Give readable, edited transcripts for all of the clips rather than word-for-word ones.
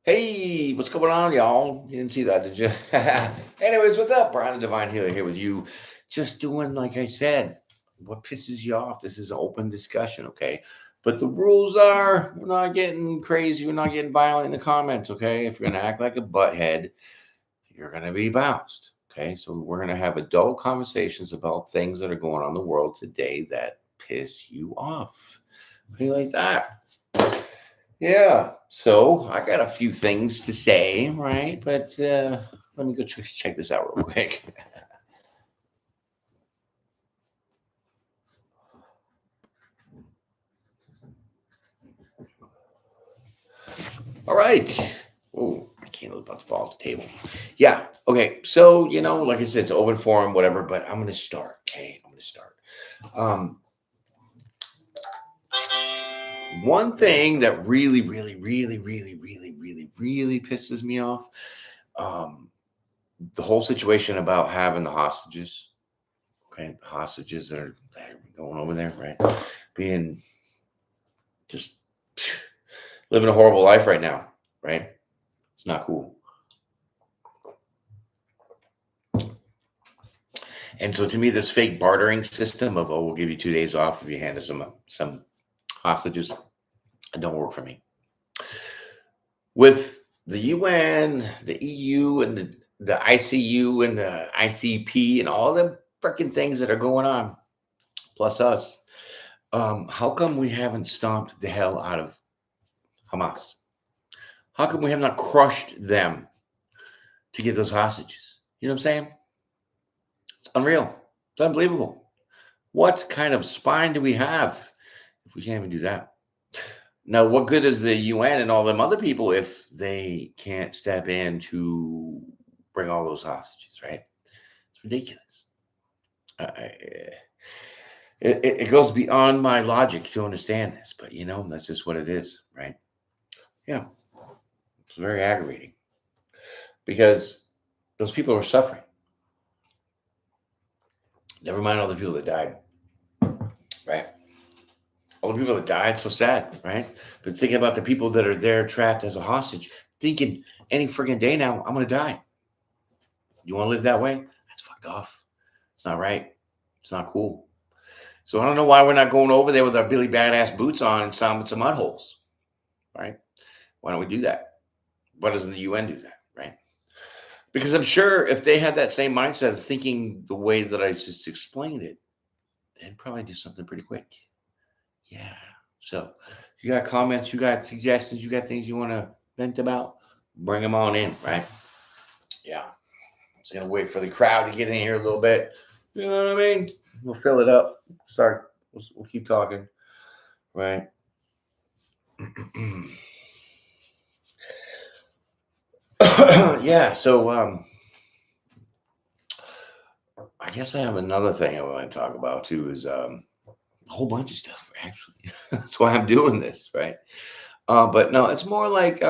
Hey, what's going on, y'all? You didn't see that, did you? Anyways, what's up? Brian the Divine Healer here with you. Just doing, like I said, what pisses you off. This is an open discussion, okay? But the rules are we're not getting crazy. We're not getting violent in the comments, okay? If you're going to act like a butthead, you're going to be bounced, okay? So we're going to have adult conversations about things that are going on in the world today that piss you off. How do you like that? Yeah, so I got a few things to say, right? But let me go check this out real quick. All right. Oh, my candle's about to fall off the table. Yeah. Okay. So, like I said, it's open forum, whatever, but I'm going to start. Okay. I'm going to start. Um, One thing that really, really, really, really, really, really, really pisses me off, um, the whole situation about having the hostages. Okay, hostages that are going over there, right? Being just living a horrible life right now, right? It's not cool. And so to me, this fake bartering system of we'll give you 2 days off if you hand us some hostages, it don't work for me. With the UN, the EU, and the ICU and the ICP and all the freaking things that are going on, plus us, how come we haven't stomped the hell out of Hamas? How come we have not crushed them to get those hostages? You know what I'm saying? It's unreal. It's unbelievable. What kind of spine do we have if we can't even do that? Now, what good is the UN and all them other people if they can't step in to bring all those hostages, right? It's ridiculous. It goes beyond my logic to understand this, but that's just what it is, right? Yeah, it's very aggravating because those people are suffering. Never mind all the people that died, right? All the people that died, so sad, right? But thinking about the people that are there trapped as a hostage, thinking any friggin' day now, I'm gonna die. You want to live that way? That's fucked off. It's not right. It's not cool. So I don't know why we're not going over there with our Billy Badass boots on and stomping some mud holes, right? Why don't we do that? Why doesn't the UN do that, right? Because I'm sure if they had that same mindset of thinking the way that I just explained it, they'd probably do something pretty quick. Yeah. So you got comments, you got suggestions, you got things you want to vent about, bring them on in, right? Yeah. Just gonna wait for the crowd to get in here a little bit. You know what I mean? We'll fill it up. Start. We'll keep talking, right? Yeah. So I guess I have another thing I want to talk about too. Is a whole bunch of stuff actually. That's why I'm doing this, right? But no, it's more like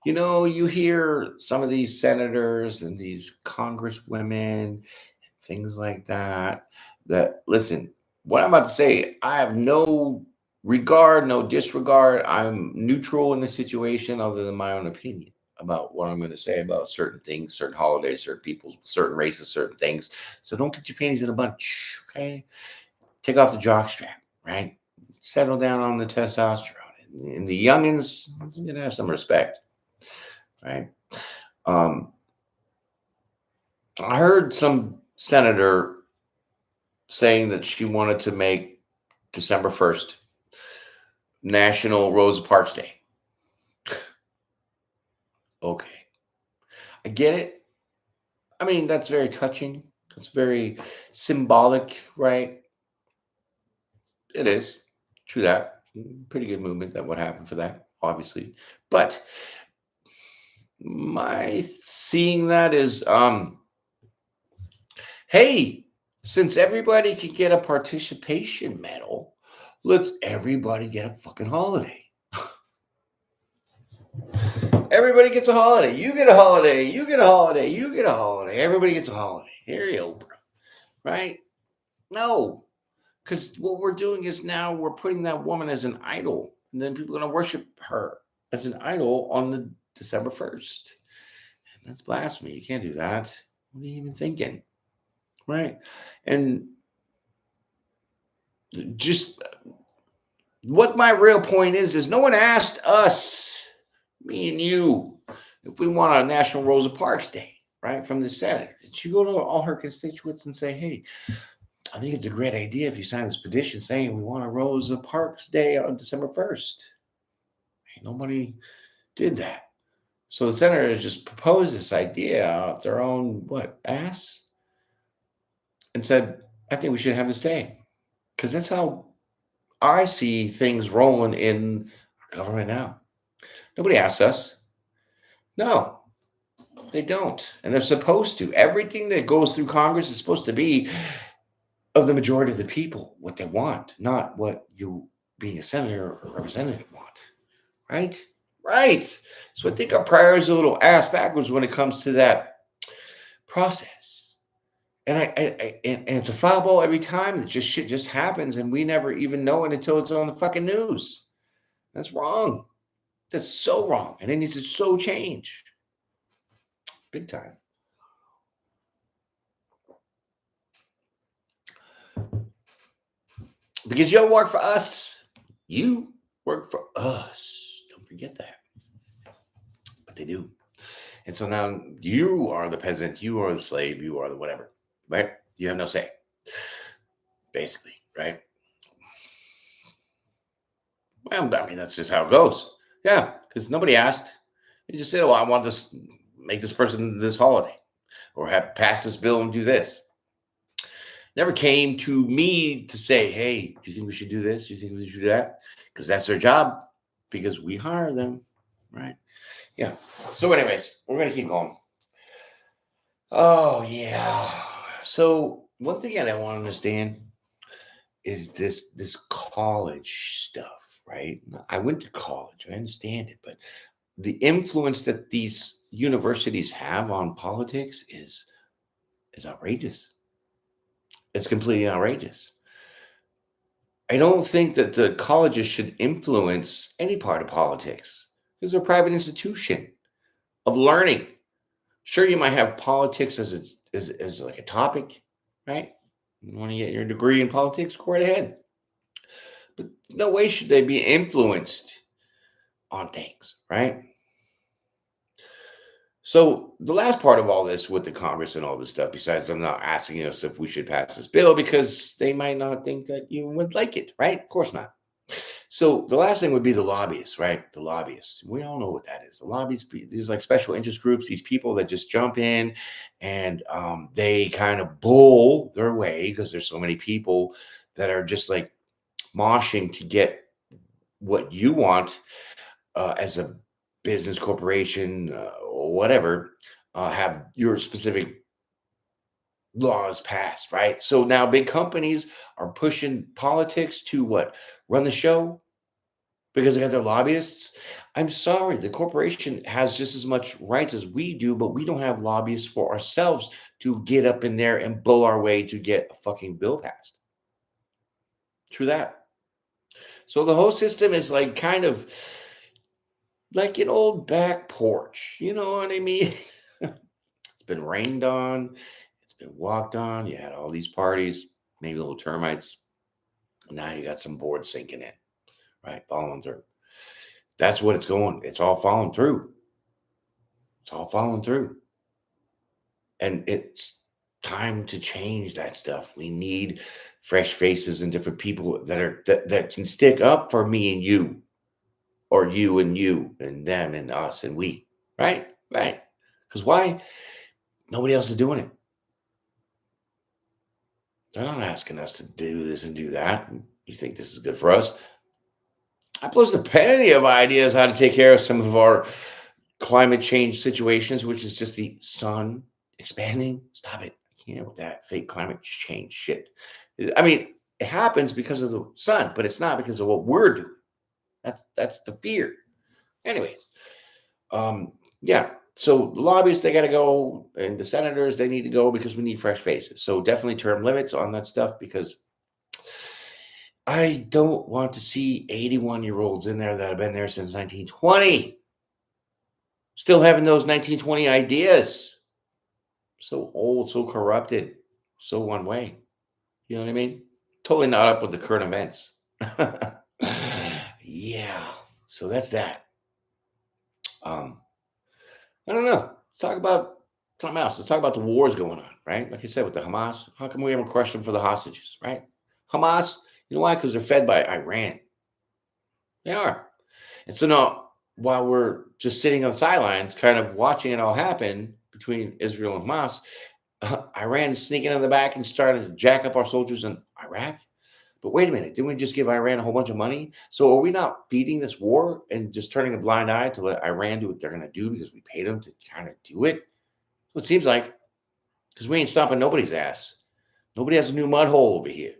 you hear some of these senators and these congresswomen, things like that. That listen, what I'm about to say, I have no regard, no disregard. I'm neutral in the situation, other than my own opinion about what I'm going to say about certain things, certain holidays, certain people, certain races, certain things. So don't get your panties in a bunch, okay? Take off the jockstrap, right? Settle down on the testosterone. And the youngins, you're gonna have some respect, right? Um, I heard some senator saying that she wanted to make December 1st National Rosa Parks Day. Okay, I get it. I mean, that's very touching. It's very symbolic, right? It is. True that. Pretty good movement that would happen for that, obviously. But my seeing that is hey, since everybody can get a participation medal, let's everybody get a fucking holiday. Everybody gets a holiday. You get a holiday. You get a holiday. You get a holiday. Everybody gets a holiday. Here you go, right? No, because what we're doing is now we're putting that woman as an idol, and then people are going to worship her. as an idol on the December 1st. And that's blasphemy. You can't do that. What are you even thinking? Right? And just what my real point is no one asked us, me and you, if we want a National Rosa Parks Day, right, from the Senate. She go to all her constituents and say, hey, I think it's a great idea if you sign this petition saying we want a Rosa Parks Day on December 1st. Hey, nobody did that. So the senators just proposed this idea out their own, ass? And said, I think we should have this day. Because that's how I see things rolling in our government now. Nobody asks us. No, they don't. And they're supposed to. Everything that goes through Congress is supposed to be of the majority of the people, what they want, not what you, being a senator or representative, want. Right? Right. So I think our priorities are a little ass backwards when it comes to that process. And and it's a foul ball every time that shit just happens and we never even know it until it's on the fucking news. That's wrong. That's so wrong. And it needs to so change. Big time. Because you don't work for us. You work for us. Don't forget that. But they do. And so now you are the peasant, you are the slave, you are the whatever, right? You have no say. Basically, right? Well, I mean, that's just how it goes. Yeah, because nobody asked. You just said, well, I want to make this person this holiday or have pass this bill and do this. Never came to me to say, hey, do you think we should do this? Do you think we should do that? Because that's their job, because we hire them, right? Yeah. So anyways, we're going to keep going. Oh, yeah. So one thing I don't want to understand is this college stuff, right? I went to college. I understand it, but the influence that these universities have on politics is outrageous. It's completely outrageous. I don't think that the colleges should influence any part of politics because they're a private institution of learning. Sure, you might have politics as like a topic, right? You want to get your degree in politics, go right ahead. But no way should they be influenced on things, right? So the last part of all this with the Congress and all this stuff, besides them not asking us if we should pass this bill because they might not think that you would like it, right? Of course not. So the last thing would be the lobbyists, right? The lobbyists. We all know what that is. The lobbyists, these like special interest groups, these people that just jump in and they kind of bull their way because there's so many people that are just like moshing to get what you want as a business corporation or whatever, have your specific laws passed, right? So now big companies are pushing politics to what? Run the show because they got their lobbyists. I'm sorry, the corporation has just as much rights as we do, but we don't have lobbyists for ourselves to get up in there and blow our way to get a fucking bill passed. True that. So the whole system is like kind of like an old back porch. You know what I mean? It's been rained on. It's been walked on. You had all these parties, maybe little termites. Now you got some boards sinking in, right? Falling through. That's what it's going. It's all falling through. It's all falling through. And it's time to change that stuff. We need fresh faces and different people that can stick up for me and you, or you and them and us and we, right? Right. Because why? Nobody else is doing it. They're not asking us to do this and do that. You think this is good for us? I posted plenty of ideas how to take care of some of our climate change situations, which is just the sun expanding. Stop it. I can't with that fake climate change shit. I mean, it happens because of the sun, but it's not because of what we're doing. That's the fear. Anyways, yeah. So the lobbyists, they got to go, and the senators, they need to go because we need fresh faces. So definitely term limits on that stuff because I don't want to see 81-year-olds in there that have been there since 1920, still having those 1920 ideas. So old, so corrupted, so one way. You know what I mean? Totally not up with the current events. Yeah. So that's that. Um, I don't know. Let's talk about something else. Let's talk about the wars going on, right? Like I said, with the Hamas, how come we haven't crushed them for the hostages, right? Hamas, you know why? Because they're fed by Iran. They are. And so now, while we're just sitting on the sidelines, kind of watching it all happen between Israel and Hamas, Iran is sneaking in the back and starting to jack up our soldiers in Iraq. But wait a minute, didn't we just give Iran a whole bunch of money? So are we not beating this war and just turning a blind eye to let Iran do what they're going to do because we paid them to kind of do it? So it seems like, because we ain't stopping nobody's ass. Nobody has a new mud hole over here.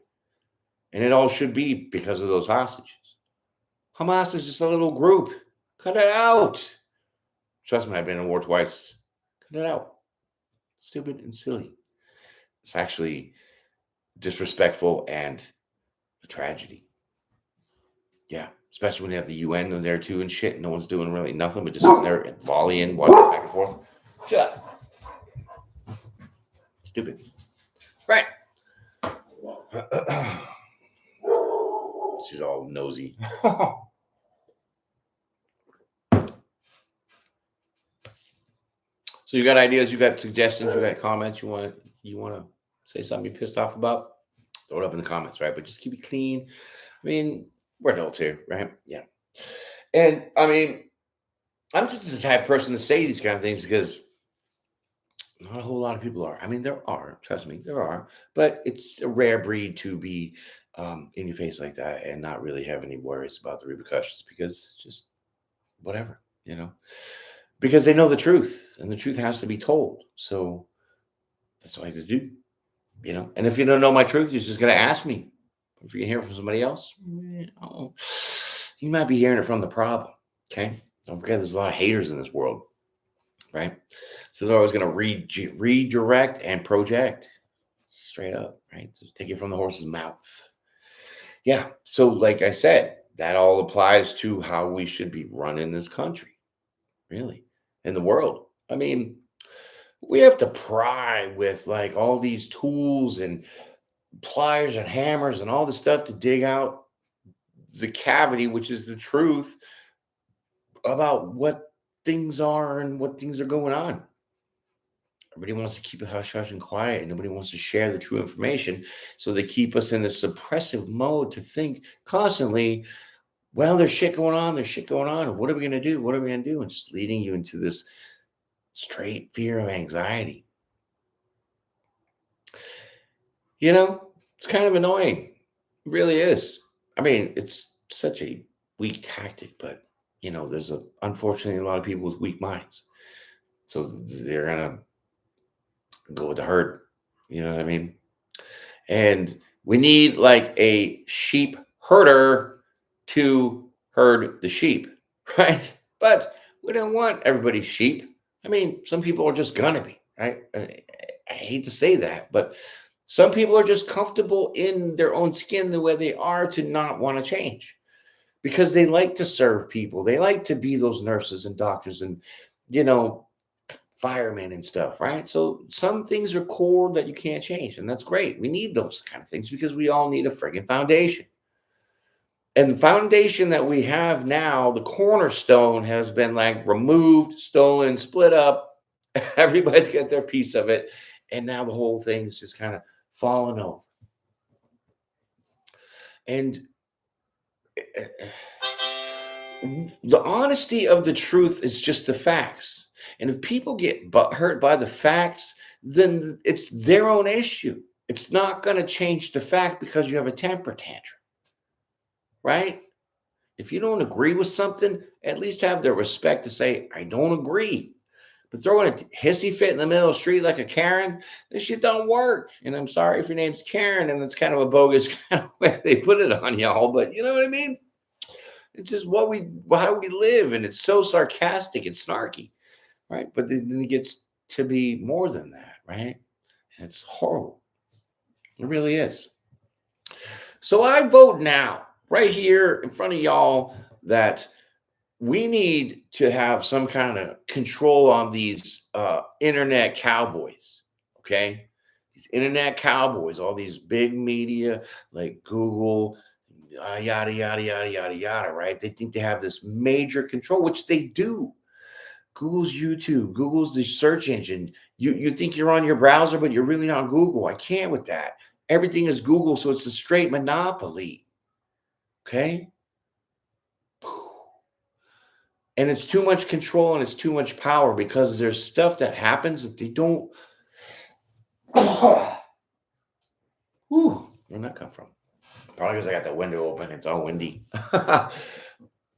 And it all should be because of those hostages. Hamas is just a little group. Cut it out. Trust me, I've been in war twice. Cut it out. Stupid and silly. It's actually disrespectful and a tragedy. Yeah, especially when you have the UN in there too and shit. No one's doing really nothing but just sitting there and volleying, watching back and forth. Shut up. Stupid. Right. She's all nosy. So you got ideas, you got suggestions, you got comments, you want to say something you're pissed off about? Throw it up in the comments, right? But just keep it clean. I mean, we're adults here, right? Yeah. And I mean, I'm just the type of person to say these kind of things because not a whole lot of people are. I mean, there are, trust me, there are, but it's a rare breed to be in your face like that and not really have any worries about the repercussions because just whatever, because they know the truth and the truth has to be told. So that's all I have to do, And if you don't know my truth, you're just going to ask me. If you can hear it from somebody else, you might be hearing it from the problem. Okay. Don't forget, there's a lot of haters in this world, right? So they're always going to redirect and project straight up, right? Just take it from the horse's mouth. Yeah. So, like I said, that all applies to how we should be running this country, really, in the world. I mean, we have to pry with like all these tools and pliers and hammers and all this stuff to dig out the cavity, which is the truth about what things are and what things are going on. Everybody wants to keep it hush hush and quiet, and nobody wants to share the true information. So they keep us in this suppressive mode to think constantly, well, there's shit going on, there's shit going on. What are we going to do? What are we going to do? And just leading you into this straight fear of anxiety. It's kind of annoying. It really is. I mean, it's such a weak tactic, but there's unfortunately a lot of people with weak minds. So they're gonna go with the herd. You know what I mean? And we need like a sheep herder to herd the sheep, right? But we don't want everybody sheep. I mean, some people are just gonna be, right? I hate to say that, but some people are just comfortable in their own skin the way they are to not want to change because they like to serve people. They like to be those nurses and doctors and, firemen and stuff, right? So some things are core that you can't change, and that's great. We need those kind of things because we all need a friggin' foundation. And the foundation that we have now, the cornerstone, has been like removed, stolen, split up. Everybody's got their piece of it. And now the whole thing's just kind of falling over. And the honesty of the truth is just the facts. And if people get hurt by the facts, then it's their own issue. It's not going to change the fact because you have a temper tantrum, right? If you don't agree with something, at least have the respect to say, I don't agree. But throwing a hissy fit in the middle of the street like a Karen, this shit don't work. And I'm sorry if your name's Karen, and it's kind of a bogus kind of way they put it on y'all, but you know what I mean? It's just how we live, and it's so sarcastic and snarky, right? But then it gets to be more than that, right? And it's horrible. It really is. So I vote now, right here in front of y'all, that we need to have some kind of control on these internet cowboys. Okay, these internet cowboys, all these big media like Google, yada yada yada yada yada. Right? They think they have this major control, which they do. Google's YouTube, Google's the search engine. You think you're on your browser, but you're really on Google. I can't with that. Everything is Google, so it's a straight monopoly. Okay. And it's too much control and it's too much power because there's stuff that happens that they don't. Where'd that come from? Probably because I got the window open. It's all windy.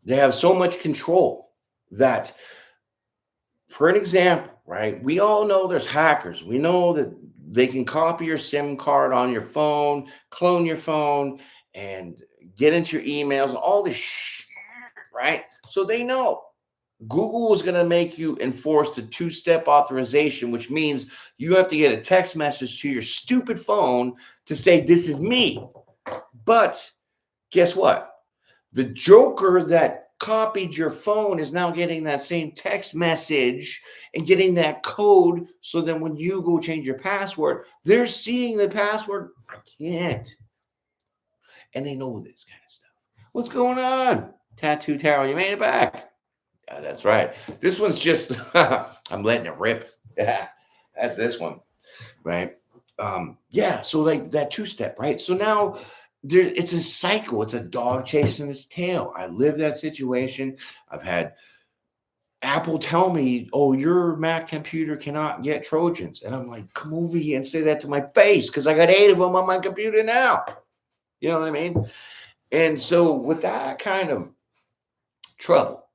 They have so much control that, for an example, right? We all know there's hackers. We know that they can copy your SIM card on your phone, clone your phone, and get into your emails, all this shit, right? So they know. Google is going to make you enforce the two-step authorization, which means you have to get a text message to your stupid phone to say, this is me. But guess what? The joker that copied your phone is now getting that same text message and getting that code. So then when you go change your password, they're seeing the password. I can't. And they know this kind of stuff. What's going on? Tattoo Tarot, you made it back. Yeah, that's right. This one's just, I'm letting it rip. Yeah, that's this one, right? Yeah, so like that two-step, right? So now it's a cycle. It's a dog chasing its tail. I lived that situation. I've had Apple tell me, oh, your Mac computer cannot get Trojans. And I'm like, come over here and say that to my face because I got 8 of them on my computer now. You know what I mean? And so with that kind of trouble,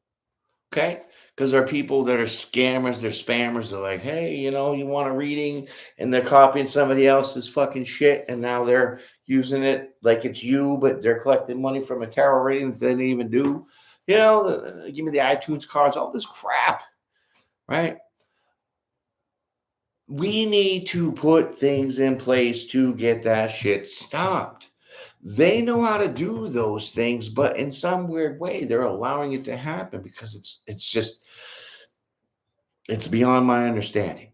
okay? Because there are people that are scammers, they're spammers. They're like, hey, you want a reading, and they're copying somebody else's fucking shit, and now they're using it like it's you, but they're collecting money from a tarot reading that they didn't even do. Give me the iTunes cards, all this crap, right? We need to put things in place to get that shit stopped. They know how to do those things, but in some weird way, they're allowing it to happen because it's beyond my understanding,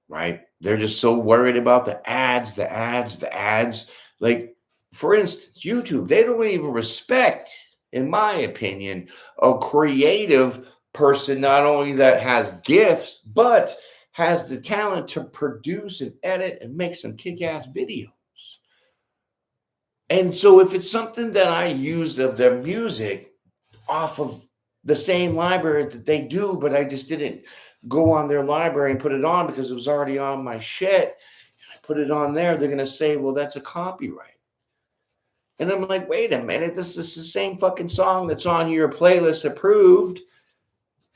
right? They're just so worried about the ads, the ads, the ads. Like, for instance, YouTube, they don't even respect, in my opinion, a creative person, not only that has gifts, but has the talent to produce and edit and make some kick-ass videos. And so if it's something that I used of their music off of the same library that they do, but I just didn't go on their library and put it on because it was already on my shit, I put it on there, they're going to say, well, that's a copyright. And I'm like, wait a minute, this is the same fucking song that's on your playlist approved.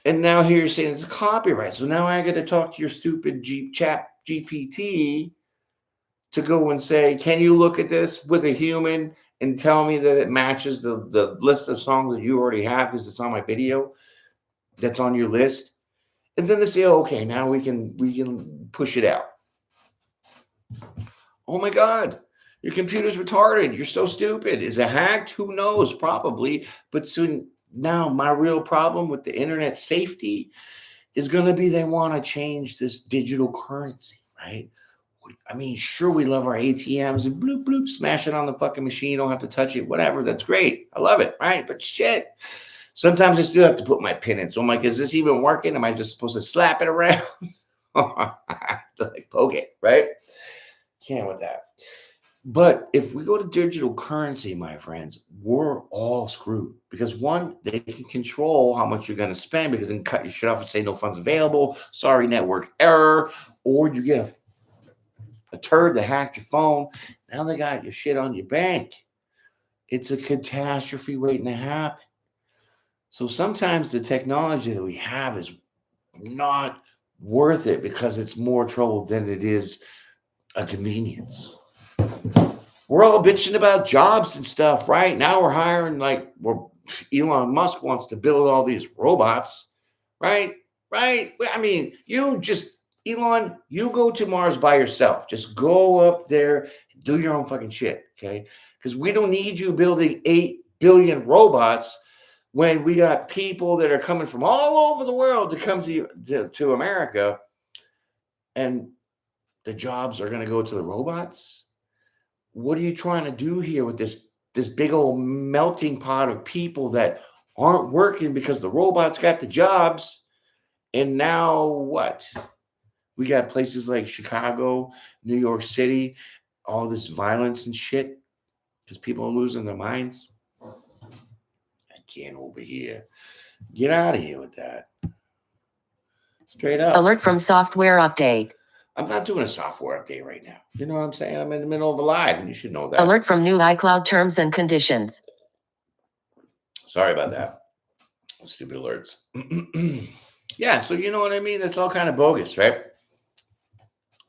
And now here you're saying it's a copyright. So now I got to talk to your stupid chat GPT to go and say, can you look at this with a human and tell me that it matches the list of songs that you already have because it's on my video that's on your list? And then they say, oh, okay, now we can push it out. Oh my God, your computer's retarded. You're so stupid. Is it hacked? Who knows? Probably. But soon now my real problem with the internet safety is going to be they want to change this digital currency, right? I mean, sure, we love our ATMs and bloop, bloop, smash it on the fucking machine. You don't have to touch it, whatever. That's great. I love it, right? But shit, sometimes I still have to put my pin in. So I'm like, is this even working? Am I just supposed to slap it around? I have to like poke it, right? Can't with that. But if we go to digital currency, my friends, we're all screwed because one, they can control how much you're going to spend because they can cut your shit off and say no funds available. Sorry, network error. Or you get a turd that hacked your phone. Now they got your shit on your bank. It's a catastrophe waiting to happen. So sometimes the technology that we have is not worth it because it's more trouble than it is a convenience. We're all bitching about jobs and stuff, right? Now we're hiring Elon Musk wants to build all these robots, right? Right? I mean, you just Elon, you go to Mars by yourself. Just go up there and do your own fucking shit, okay? Because we don't need you building 8 billion robots when we got people that are coming from all over the world to come to America, and the jobs are going to go to the robots. What are you trying to do here with this big old melting pot of people that aren't working because the robots got the jobs? And now what? We got places like Chicago, New York City, all this violence and shit because people are losing their minds. I can't over here. Get out of here with that. Straight up. Alert from software update. I'm not doing a software update right now. You know what I'm saying? I'm in the middle of a live, and you should know that. Alert from new iCloud terms and conditions. Sorry about that. Stupid alerts. Yeah, so you know what I mean? That's all kind of bogus, right?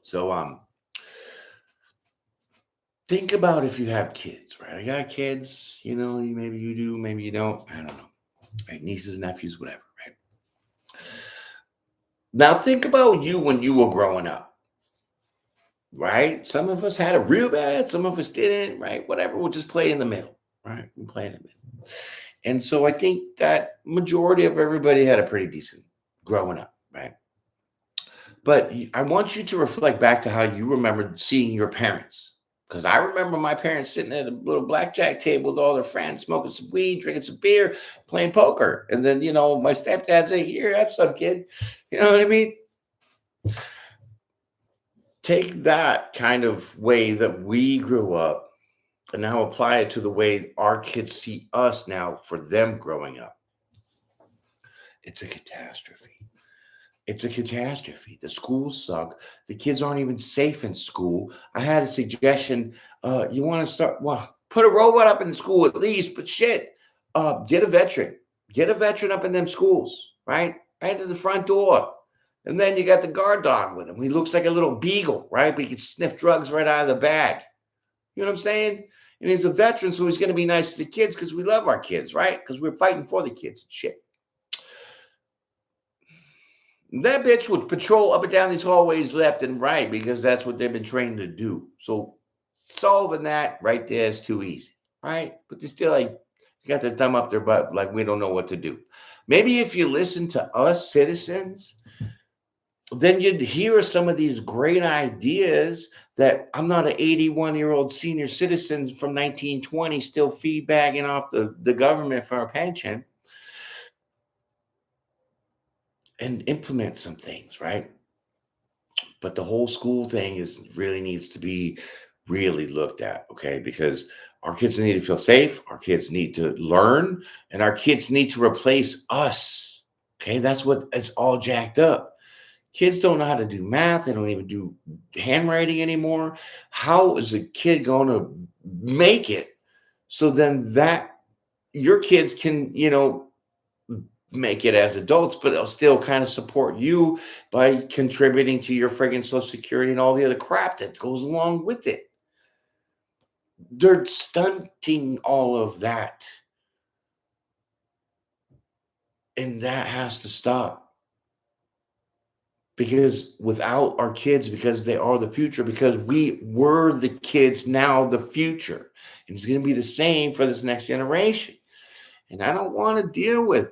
So think about if you have kids, right? I got kids, maybe you do, maybe you don't. I don't know. Right? Nieces, nephews, whatever, right? Now think about you when you were growing up. Right? Some of us had it real bad. Some of us didn't, right? Whatever. We'll just play in the middle, right? We play in the middle. And so I think that majority of everybody had a pretty decent growing up, right? But I want you to reflect back to how you remembered seeing your parents. Because I remember my parents sitting at a little blackjack table with all their friends, smoking some weed, drinking some beer, playing poker. And then, my stepdad say, here, have some, kid. You know what I mean? Take that kind of way that we grew up and now apply it to the way our kids see us now for them growing up. It's a catastrophe. It's a catastrophe. The schools suck. The kids aren't even safe in school. I had a suggestion. You want to start, put a robot up in the school at least, but shit, get a veteran. Get a veteran up in them schools, right? Right to the front door. And then you got the guard dog with him. He looks like a little beagle, right? But he can sniff drugs right out of the bag. You know what I'm saying? And he's a veteran, so he's going to be nice to the kids because we love our kids, right? Because we're fighting for the kids and shit. That bitch would patrol up and down these hallways left and right because that's what they've been trained to do. So solving that right there is too easy, right? But they're still like, you got their thumb up their butt like we don't know what to do. Maybe if you listen to us citizens, then you'd hear some of these great ideas that I'm not an 81-year-old senior citizen from 1920 still feedbagging off the government for a pension, and implement some things, right? But the whole school thing really needs to be really looked at, okay? Because our kids need to feel safe, our kids need to learn, and our kids need to replace us, okay? That's what it's all jacked up. Kids don't know how to do math. They don't even do handwriting anymore. How is a kid going to make it so then that your kids can, make it as adults, but they'll still kind of support you by contributing to your friggin' Social Security and all the other crap that goes along with it. They're stunting all of that. And that has to stop. Because without our kids, because they are the future, because we were the kids, now the future. And it's going to be the same for this next generation. And I don't want to deal with,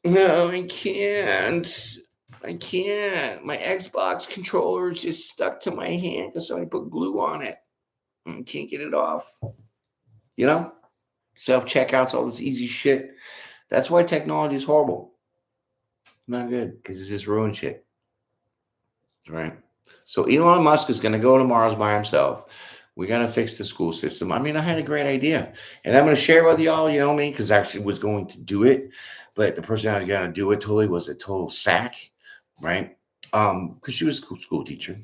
no, I can't. My Xbox controller is just stuck to my hand because somebody put glue on it. I can't get it off. Self-checkouts, all this easy shit. That's why technology is horrible. Not good, because it's just ruined shit. Right? So Elon Musk is going to go to Mars by himself. We got to fix the school system. I mean, I had a great idea. And I'm going to share with y'all, because I actually was going to do it. But the person I was going to do it totally was a total sack, right? Because she was a school teacher.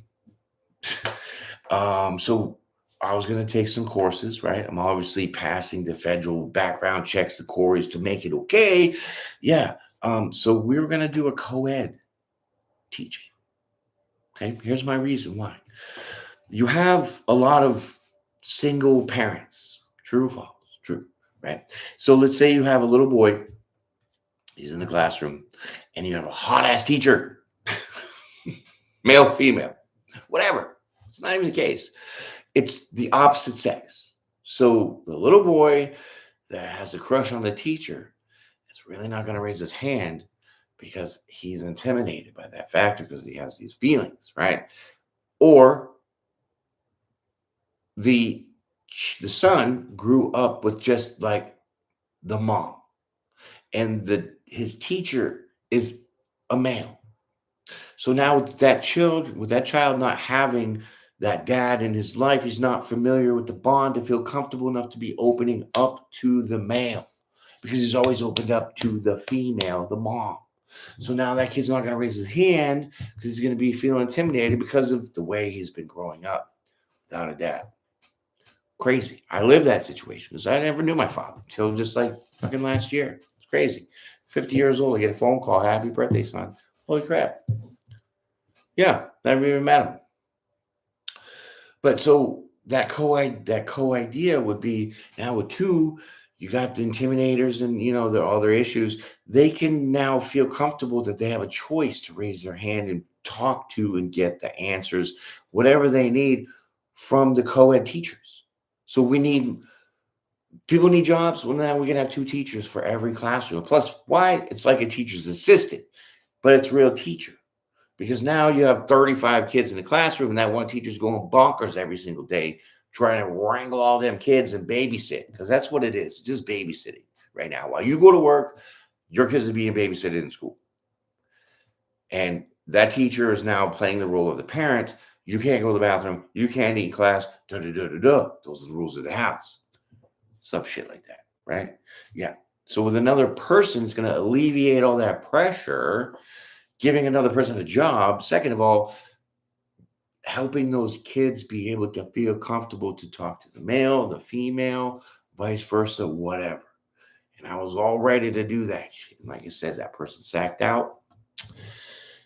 So I was going to take some courses, right? I'm obviously passing the federal background checks, the queries to make it okay. Yeah. So we were going to do a co-ed teaching. Okay. Here's my reason why. You have a lot of single parents. True or false? True, right? So let's say you have a little boy. He's in the classroom, and you have a hot-ass teacher. male, female, whatever. It's not even the case. It's the opposite sex. So the little boy that has a crush on the teacher is really not going to raise his hand because he's intimidated by that factor because he has these feelings, right? Or the the son grew up with just like the mom, and the his teacher is a male. So now with that child not having that dad in his life, he's not familiar with the bond to feel comfortable enough to be opening up to the male because he's always opened up to the female, the mom. So now that kid's not going to raise his hand because he's going to be feeling intimidated because of the way he's been growing up without a dad. Crazy. I lived that situation because I never knew my father until just like fucking last year. It's crazy. 50 years old, I get a phone call. Happy birthday, son. Holy crap. Yeah, never even met him. But so that co idea would be now with two, you got the intimidators and all their issues. They can now feel comfortable that they have a choice to raise their hand and talk to and get the answers, whatever they need from the co-ed teachers. So people need jobs. Well, now we can have two teachers for every classroom. Plus, why? It's like a teacher's assistant, but it's real teacher. Because now you have 35 kids in the classroom, and that one teacher's going bonkers every single day, trying to wrangle all them kids and babysit. Because that's what it is, just babysitting right now. While you go to work, your kids are being babysitted in school. And that teacher is now playing the role of the parent. You can't go to the bathroom. You can't eat in class. Those are the rules of the house. Some shit like that, right? Yeah. So with another person, it's going to alleviate all that pressure, giving another person a job. Second of all, helping those kids be able to feel comfortable to talk to the male, the female, vice versa, whatever. And I was all ready to do that shit. And like I said, that person sacked out,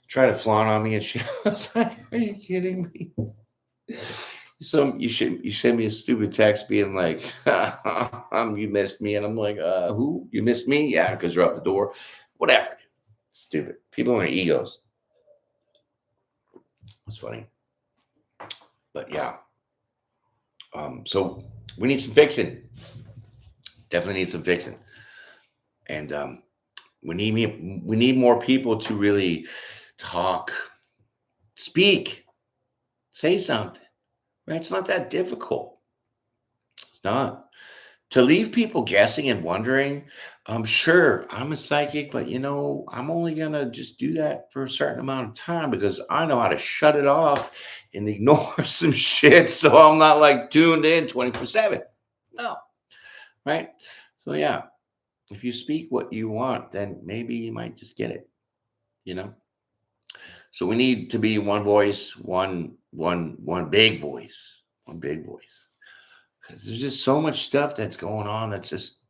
tried to flaunt on me and shit. I was like, are you kidding me? So you send me a stupid text being like, you missed me. And I'm like, who? You missed me? Yeah, because you're out the door. Whatever. Dude. Stupid. People are egos. It's funny. But yeah. So we need some fixing. Definitely need some fixing. And we need more people to really talk, speak, say something. Right? It's not that difficult. It's not. To leave people guessing and wondering, sure, I'm a psychic, but I'm only gonna just do that for a certain amount of time because I know how to shut it off and ignore some shit, so I'm not like tuned in 24/7. No, right? So yeah, if you speak what you want, then maybe you might just get it. So we need to be one voice, one big voice, one big voice. Because there's just so much stuff that's going on that's just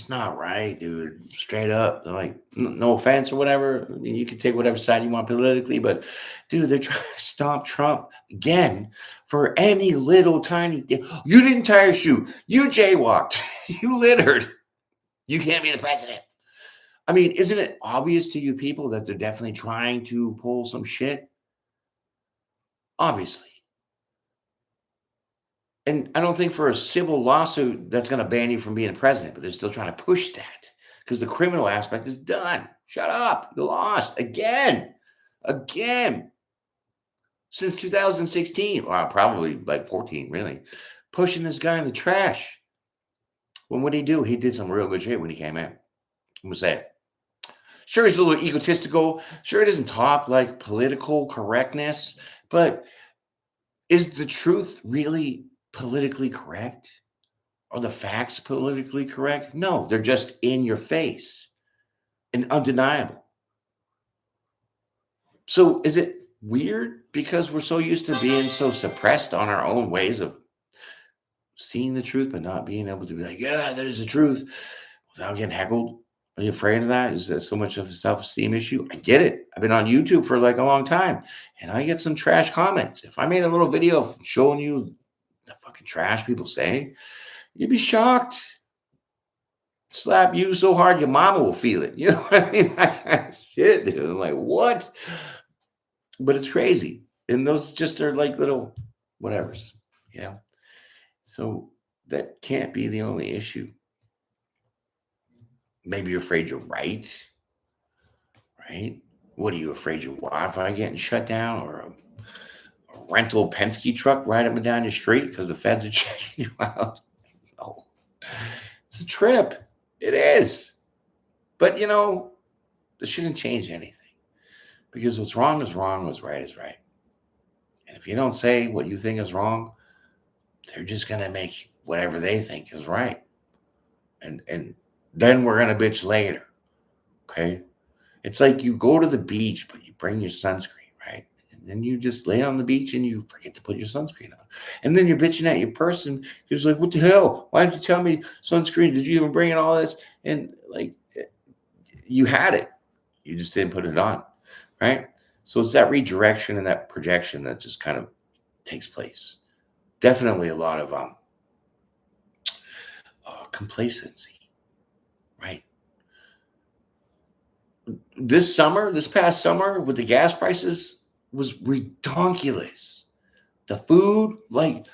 not right, dude. Straight up, like no offense or whatever. I mean, you can take whatever side you want politically, but dude, they're trying to stop Trump again for any little tiny thing. You didn't tie your shoe. You jaywalked. You littered. You can't be the president. I mean, isn't it obvious to you people that they're definitely trying to pull some shit? Obviously. And I don't think for a civil lawsuit that's going to ban you from being president, but they're still trying to push that because the criminal aspect is done. Shut up. You lost again. Since 2016. Well, probably like 14, really. Pushing this guy in the trash. Well, what did he do? He did some real good shit when he came in. I'm going to say it. Sure, he's a little egotistical. Sure, he doesn't talk like political correctness, but is the truth really politically correct? Are the facts politically correct? No, they're just in your face and undeniable. So is it weird because we're so used to being so suppressed on our own ways of seeing the truth, but not being able to be like, yeah, that is the truth without getting heckled? Are you afraid of that? Is that so much of a self-esteem issue? I get it. I've been on YouTube for like a long time and I get some trash comments. If I made a little video showing you the fucking trash people say, you'd be shocked. Slap you so hard your mama will feel it. You know what I mean? Shit, dude. I'm like, what? But it's crazy. And those just are like little whatevers. Yeah. So that can't be the only issue. Maybe you're afraid you're right? What are you afraid your Wi-Fi getting shut down or a rental Penske truck right up and down your street because the feds are checking you out? No. It's a trip. It is. But this shouldn't change anything. Because what's wrong is wrong, what's right is right. And if you don't say what you think is wrong, they're just gonna make whatever they think is right. And then we're gonna bitch later. Okay? It's like you go to the beach, but you bring your sunscreen, right? And then you just lay on the beach and you forget to put your sunscreen on. And then you're bitching at your person who's like, what the hell? Why didn't you tell me sunscreen? Did you even bring in all this? And like you had it. You just didn't put it on. Right? So it's that redirection and that projection that just kind of takes place. Definitely a lot of complacency, right? This past summer, with the gas prices, was ridiculous. The food, like,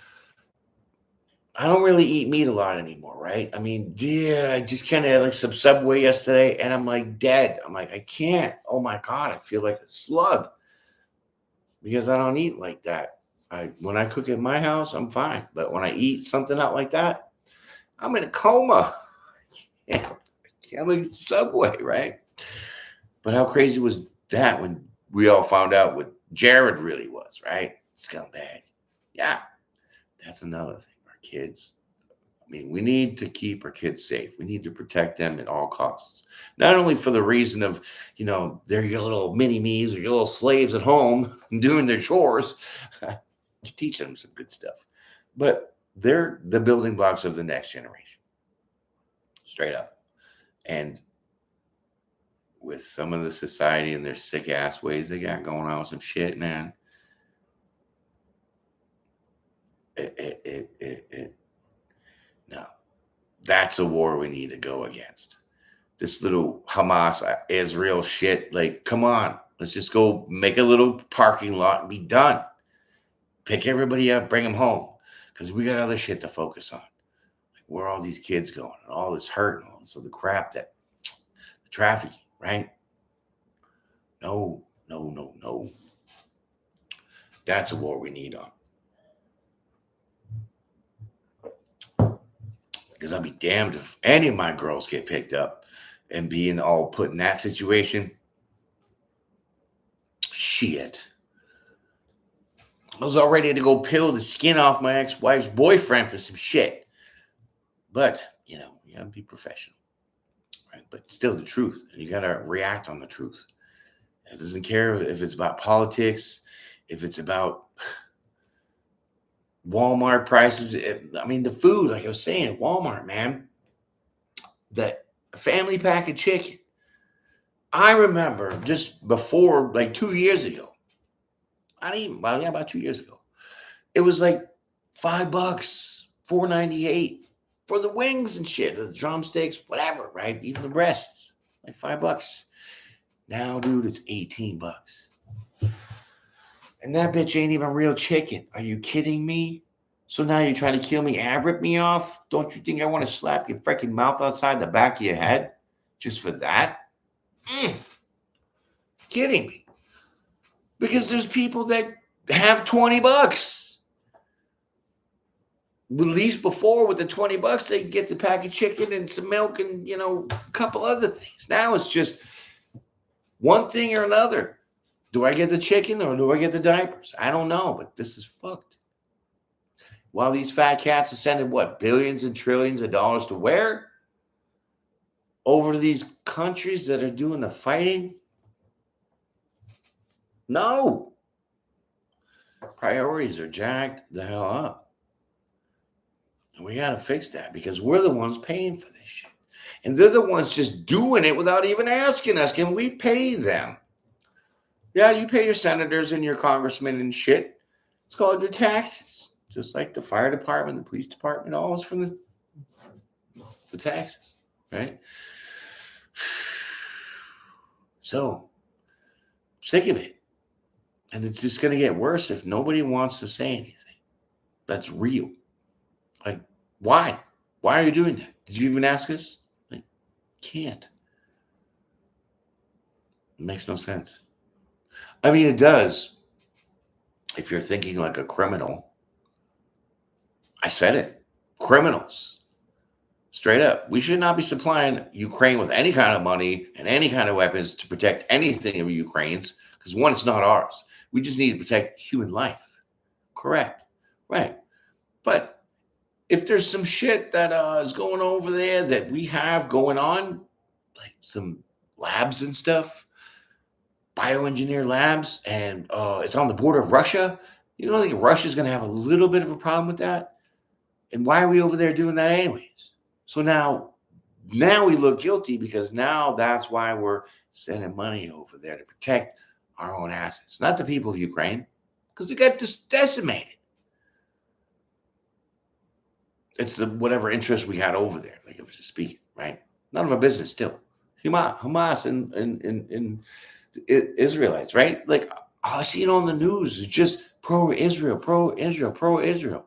I don't really eat meat a lot anymore, right? I mean, yeah, I just kind of had like some Subway yesterday, and I'm like dead. I'm like, I can't. Oh my God, I feel like a slug because I don't eat like that. When I cook at my house, I'm fine, but when I eat something out like that, I'm in a coma. Yeah, I can't like Subway, right? But how crazy was that when we all found out what Jared really was, right? Scumbag. Yeah, that's another thing. Our kids. I mean, we need to keep our kids safe. We need to protect them at all costs. Not only for the reason of, they're your little mini me's or your little slaves at home doing their chores. You teach them some good stuff. But they're the building blocks of the next generation. Straight up. And with some of the society and their sick ass ways they got going on with some shit, man. No, that's a war we need to go against. This little Hamas Israel shit, like, come on, let's just go make a little parking lot and be done. Pick everybody up, bring them home, because we got other shit to focus on. Like, where are all these kids going and all this hurt and all this other crap that the trafficking, right? No. That's a war we need on. Because I'll be damned if any of my girls get picked up and being all put in that situation. Shit. I was all ready to go peel the skin off my ex-wife's boyfriend for some shit. But, you gotta be professional. Right? But still the truth. And you gotta react on the truth. It doesn't care if it's about politics, if it's about Walmart prices. The food, like I was saying, at Walmart, man. That family pack of chicken. I remember just before, like 2 years ago. About 2 years ago. It was like $5, $4.98 for the wings and shit, the drumsticks, whatever, right? Even the breasts, like $5. Now, dude, it's $18. And that bitch ain't even real chicken. Are you kidding me? So now you're trying to kill me and rip me off? Don't you think I want to slap your freaking mouth outside the back of your head just for that? Kidding me? Because there's people that have $20. At least before, with the $20, they can get the pack of chicken and some milk and a couple other things. Now it's just one thing or another. Do I get the chicken or do I get the diapers? I don't know, but this is fucked. While these fat cats are sending billions and trillions of dollars to where? Over to these countries that are doing the fighting? No. Priorities are jacked the hell up. And we got to fix that because we're the ones paying for this shit. And they're the ones just doing it without even asking us. Can we pay them? Yeah, you pay your senators and your congressmen and shit. It's called your taxes. Just like the fire department, the police department, all is from the taxes, right? So, sick of it. And it's just going to get worse if nobody wants to say anything that's real. Like, why? Why are you doing that? Did you even ask us? Like, can't. It makes no sense. I mean, it does if you're thinking like a criminal. I said it. Criminals. Straight up. We should not be supplying Ukraine with any kind of money and any kind of weapons to protect anything of Ukraine's, because one, it's not ours. We just need to protect human life. Correct. Right. But if there's some shit that is going over there that we have going on, like some labs and stuff, bioengineer labs, and it's on the border of Russia, you don't think Russia's going to have a little bit of a problem with that? And why are we over there doing that anyways? So now we look guilty because now that's why we're sending money over there to protect our own assets, not the people of Ukraine, because they got just decimated. It's the whatever interest we had over there, like I was just speaking, right? None of our business still. Hamas and Israelites, right? Like I see it on the news. It's just pro-Israel, pro-Israel, pro-Israel.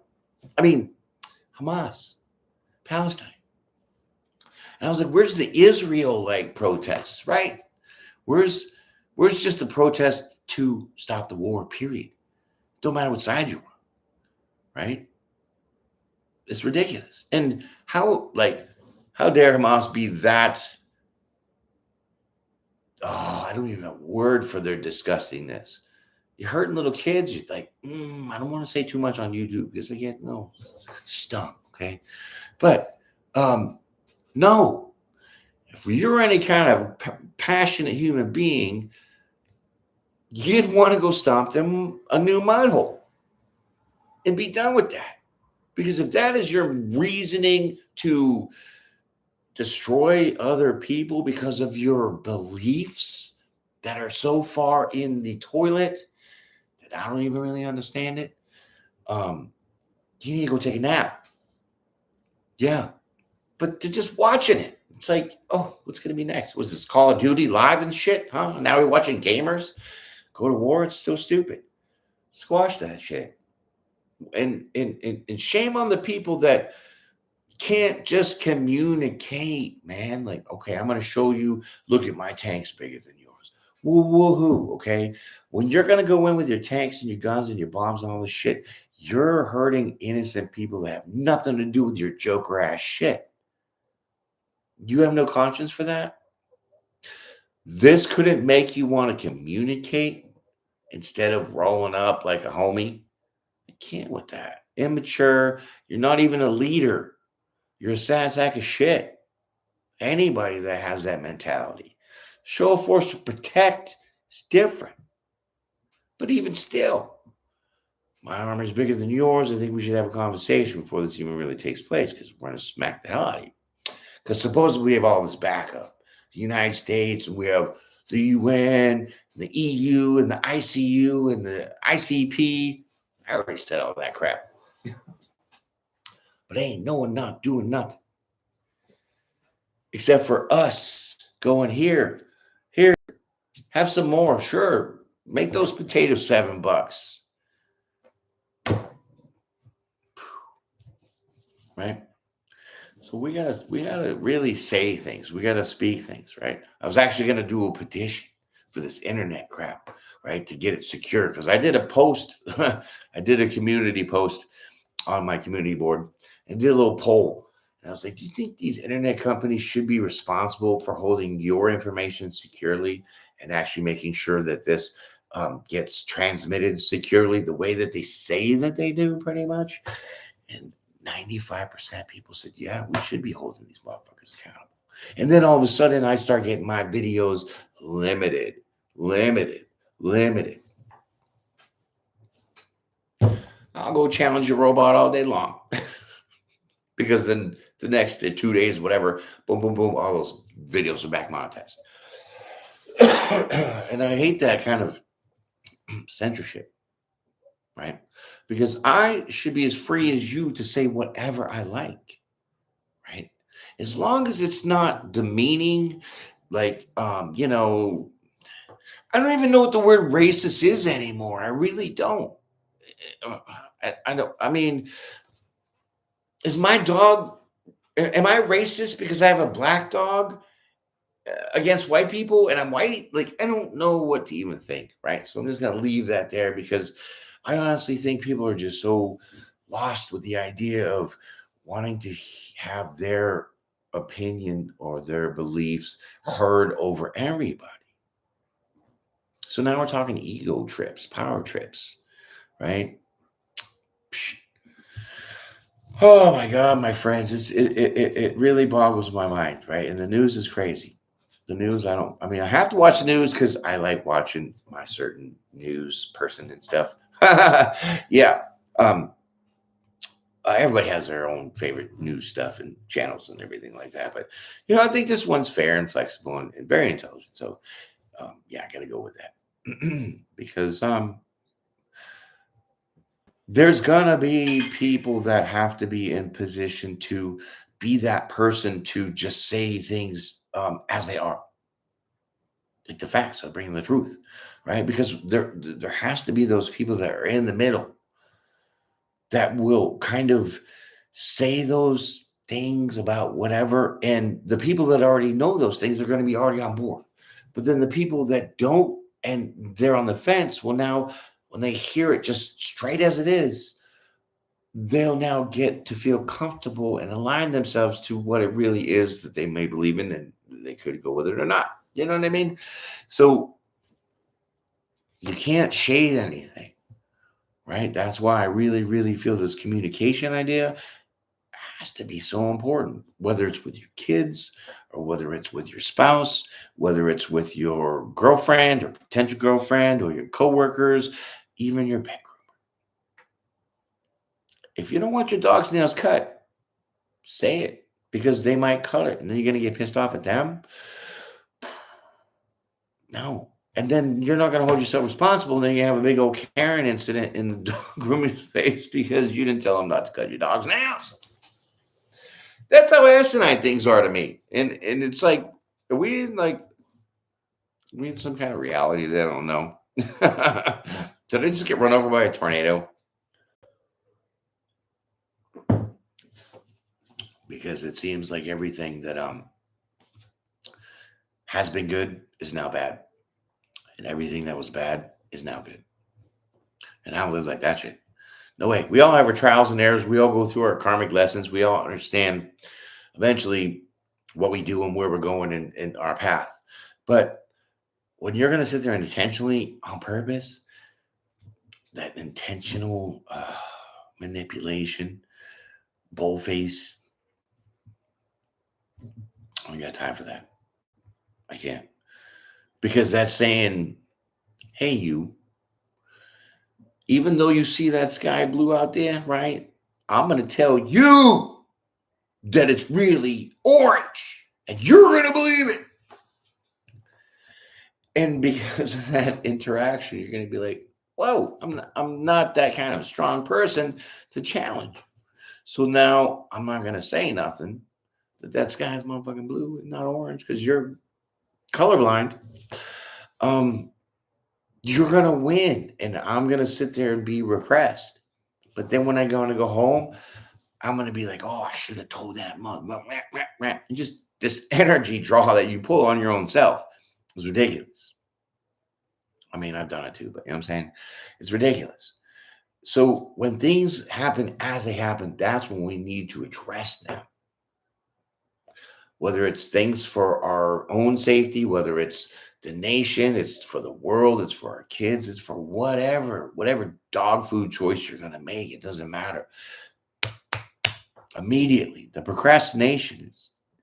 I mean, Hamas, Palestine. And I was like, where's the Israel like protests, right? Where's just the protest to stop the war, period? Don't matter what side you're on, right? It's ridiculous. And how dare Hamas be that? Oh, I don't even have a word for their disgustingness. You're hurting little kids. You're like, I don't want to say too much on YouTube because I get stung. Okay, but no, if you're any kind of passionate human being, you'd want to go stomp them a new mud hole and be done with that. Because if that is your reasoning to destroy other people because of your beliefs that are so far in the toilet that I don't even really understand it, you need to go take a nap. Yeah. But to just watching it, it's like, oh, what's going to be next? Was this Call of Duty live and shit? Huh? Now we're watching gamers go to war. It's so stupid. Squash that shit. And shame on the people that can't just communicate, man. Like, okay, I'm going to show you, look at my tanks bigger than yours. Woohoo, okay? When you're going to go in with your tanks and your guns and your bombs and all this shit, you're hurting innocent people that have nothing to do with your joker ass shit. You have no conscience for that? This couldn't make you want to communicate instead of rolling up like a homie? I can't with that. Immature. You're not even a leader. You're a sad sack of shit. Anybody that has that mentality. Show of force to protect is different. But even still, my armor is bigger than yours. I think we should have a conversation before this even really takes place because we're going to smack the hell out of you. Because supposedly we have all this backup. The United States, and we have the UN, the EU, and the ICU, and the ICP. I already said all that crap. But ain't no one not doing nothing. Except for us going here, have some more. Sure. Make those potatoes $7. Right? So we gotta really say things. We gotta speak things, right? I was actually gonna do a petition for this internet crap, right? To get it secure. Because I did a post, I did a community post on my community board and did a little poll. And I was like, do you think these internet companies should be responsible for holding your information securely and actually making sure that this gets transmitted securely the way that they say that they do, pretty much? And 95% people said, yeah, we should be holding these motherfuckers accountable. And then all of a sudden, I start getting my videos limited. I'll go challenge your robot all day long. Because then the next 2 days, whatever, boom, boom, boom, all those videos are back monetized. And I hate that kind of censorship, right? Because I should be as free as you to say whatever I like, right? As long as it's not demeaning, like, I don't even know what the word racist is anymore. I really don't. I don't. I mean, is my dog? Am I racist because I have a black dog against white people and I'm white? Like, I don't know what to even think, right? So I'm just gonna leave that there because I honestly think people are just so lost with the idea of wanting to have their opinion or their beliefs heard over everybody. So now we're talking ego trips, power trips, right? Oh my God, my friends, it really boggles my mind, right? And the news is crazy. The news, I mean, I have to watch the news because I like watching my certain news person and stuff. Yeah. Um, Everybody has their own favorite news stuff and channels and everything like that. But, I think this one's fair and flexible and very intelligent. So, yeah, I got to go with that because there's gonna be people that have to be in position to be that person to just say things as they are, like the facts of bringing the truth, right? Because there has to be those people that are in the middle that will kind of say those things about whatever, and the people that already know those things are going to be already on board. But then the people that don't and they're on the fence, well, now when they hear it just straight as it is, they'll now get to feel comfortable and align themselves to what it really is that they may believe in, and they could go with it or not. You know what I mean? So you can't shade anything, right? That's why I really, really feel this communication idea has to be so important, whether it's with your kids or whether it's with your spouse, whether it's with your girlfriend or potential girlfriend or your coworkers, even your pet. If you don't want your dog's nails cut, say it because they might cut it and then you're going to get pissed off at them. No. And then you're not going to hold yourself responsible. And then you have a big old Karen incident in the dog grooming space because you didn't tell them not to cut your dog's nails. That's how asinine things are to me. And it's like, are we in some kind of reality that I don't know? Did I just get run over by a tornado? Because it seems like everything that has been good is now bad. And everything that was bad is now good. And I don't live like that shit. No way. We all have our trials and errors. We all go through our karmic lessons. We all understand eventually what we do and where we're going in our path. But when you're going to sit there and intentionally, on purpose, that intentional manipulation, boldface, I don't got time for that. I can't. Because that's saying, hey, you, even though you see that sky blue out there, right? I'm going to tell you that it's really orange and you're going to believe it. And because of that interaction, you're going to be like, whoa, I'm not that kind of strong person to challenge. So now I'm not going to say nothing that sky is motherfucking blue and not orange because you're colorblind. Um, you're going to win. And I'm going to sit there and be repressed. But then when I go home, I'm going to be like, oh, I should have told that mother. And just this energy draw that you pull on your own self is ridiculous. I mean, I've done it too, but you know what I'm saying? It's ridiculous. So when things happen as they happen, that's when we need to address them. Whether it's things for our own safety, whether it's the nation, it's for the world, it's for our kids, it's for whatever dog food choice you're going to make, it doesn't matter. Immediately, the procrastination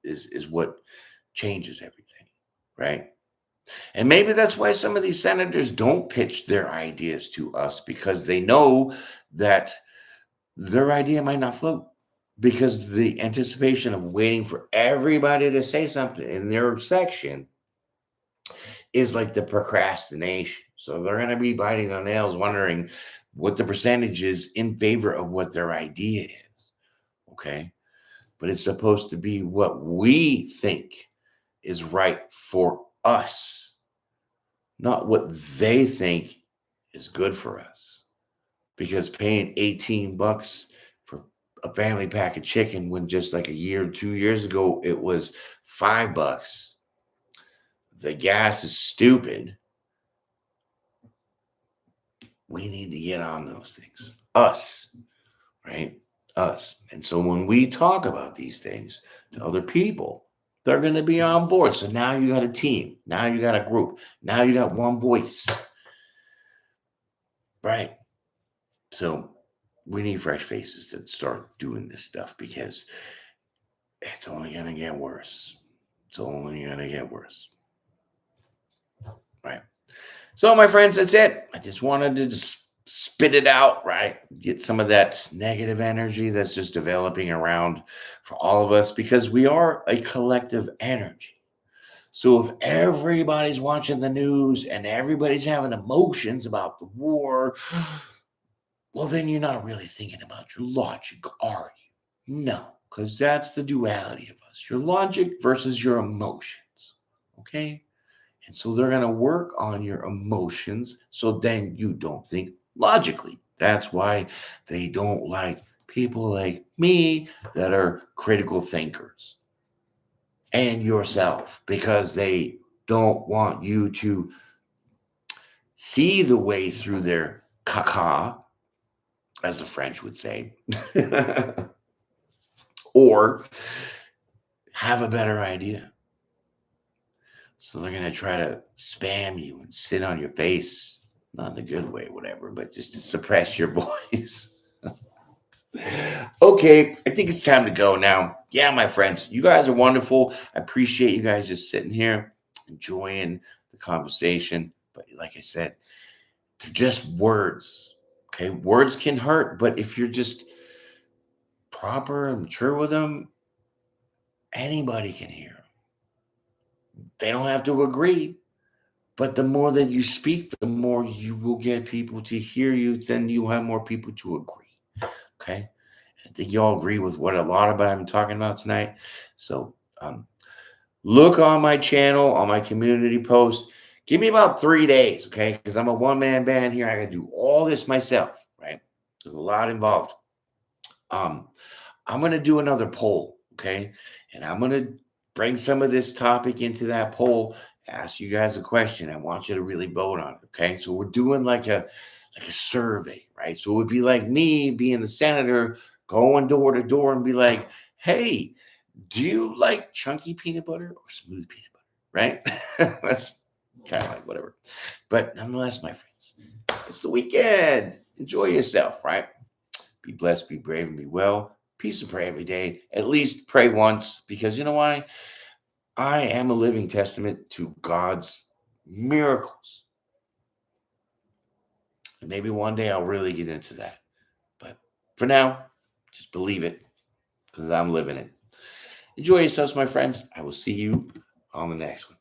is what changes everything, right? And maybe that's why some of these senators don't pitch their ideas to us because they know that their idea might not float because the anticipation of waiting for everybody to say something in their section is like the procrastination. So they're going to be biting their nails, wondering what the percentage is in favor of what their idea is. Okay. But it's supposed to be what we think is right for us. not what they think is good for us. Because paying $18 for a family pack of chicken when just like a year, 2 years ago, it was $5. The gas is stupid. We need to get on those things. Us, right? Us. And so when we talk about these things to other people, they're going to be on board. So now you got a team. Now you got a group. Now you got one voice, right? So we need fresh faces to start doing this stuff because it's only going to get worse. It's only going to get worse, right? So, my friends, that's it. I just wanted to just spit it out, right? Get some of that negative energy that's just developing around for all of us because we are a collective energy. So, if everybody's watching the news and everybody's having emotions about the war, well, then you're not really thinking about your logic, are you? No, because that's the duality of us your logic versus your emotions. Okay? And so they're going to work on your emotions so then you don't think logically. That's why they don't like people like me that are critical thinkers and yourself because they don't want you to see the way through their caca, as the French would say, or have a better idea. So they're going to try to spam you and sit on your face, not in the good way, whatever, but just to suppress your voice. Okay, I think it's time to go now. Yeah, my friends, you guys are wonderful. I appreciate you guys just sitting here enjoying the conversation. But like I said, they're just words. Okay, words can hurt, but if you're just proper and mature with them, anybody can hear them. They don't have to agree. But the more that you speak, the more you will get people to hear you, then you have more people to agree. Okay. I think you all agree with what a lot of I'm talking about tonight. So look on my channel, on my community post. Give me about 3 days, okay? Because I'm a one-man band here. I gotta do all this myself, right? There's a lot involved. I'm gonna do another poll, okay? And I'm gonna bring some of this topic into that poll, ask you guys a question. I want you to really vote on it, okay? So we're doing like a survey, right? So it would be like me being the senator going door to door and be like, hey, do you like chunky peanut butter or smooth peanut butter? Right? That's kind of like whatever. But nonetheless, my friends, it's the weekend. Enjoy yourself, right? Be blessed, be brave, and be well. Peace and pray every day. At least pray once, because you know why? I am a living testament to God's miracles. And maybe one day I'll really get into that. But for now, just believe it because I'm living it. Enjoy yourselves, my friends. I will see you on the next one.